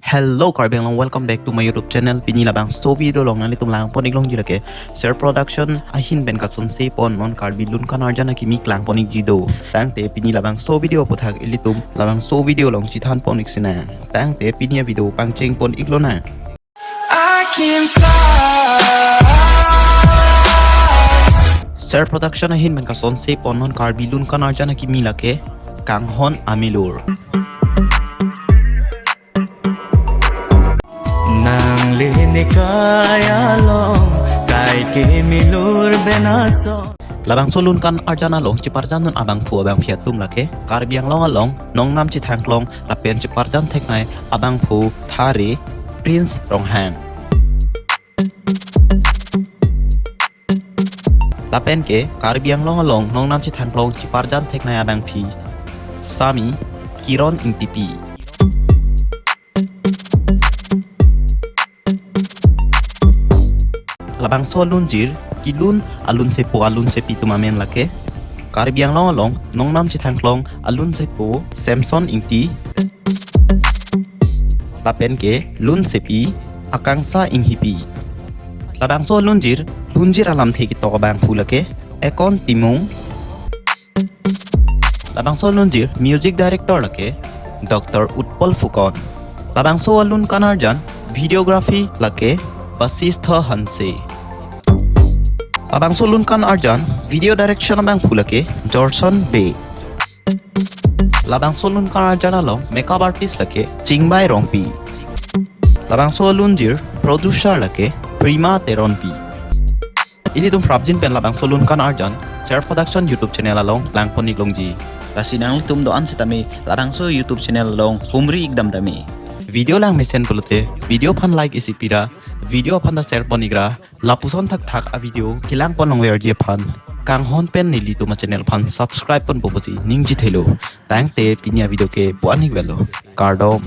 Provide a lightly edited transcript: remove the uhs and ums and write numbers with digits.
Hello Karbeng long, welcome back to my YouTube channel. Pinilabang so video long nalitum lang ponig long jilake. Sir production ahin ben katsun se pon non karbilun kanarja na kimi klang ponig jido. Tangte pinilabang so video pothag ilitum labang so video long chithan ponig sina. Tangte pinia video pangcheng pon iglo na. I can fly. Sir production ahin ben katsun se pon non karbilun kanarja na kimi lake kanghon amilur. Nang linikaya long kay kimilur benaso Labang solun kan arjana long ciparjan nun abang pu abang fiatum lake karbiang long along nong nam ci thang long lapen ciparjan theknai abang pu thari prince rongham lapen ke karbiang long along nong nam ci thang long ciparjan theknai abang phi sami kiron intipi labang solun jir kilun alun se pi tumamen lake karbiang long long nong nam chi thangklong alun se po samson ingti lapen ke lun se pi akangsa inghipi labang solun jir lunjir alam theki to bang phulake ekon timung labang solun jir music director lake dr utpal fukon labang solun kanarjan videography lake Basistha Hanse Abang solun kan arjan video direction abang phulake Jorson Bay Labang solun kan arjan along makeup artist lake Chingbai Rongpi Labang solun jir producer lake Prima Teronpi Ini tum prabjin pen labang solun kan arjan share production YouTube channel along langponi longji Lasinang tum doan sitami labang so YouTube channel along humri ikdam dami Video lang mesen pulote video pan like isipira video pan da share ponigra lapuson thak a video kilang pon long wer je pan kang hon pen nili to ma channel pan subscribe pon poposi ningji thelo tang te pinya video ke puanik velo cardom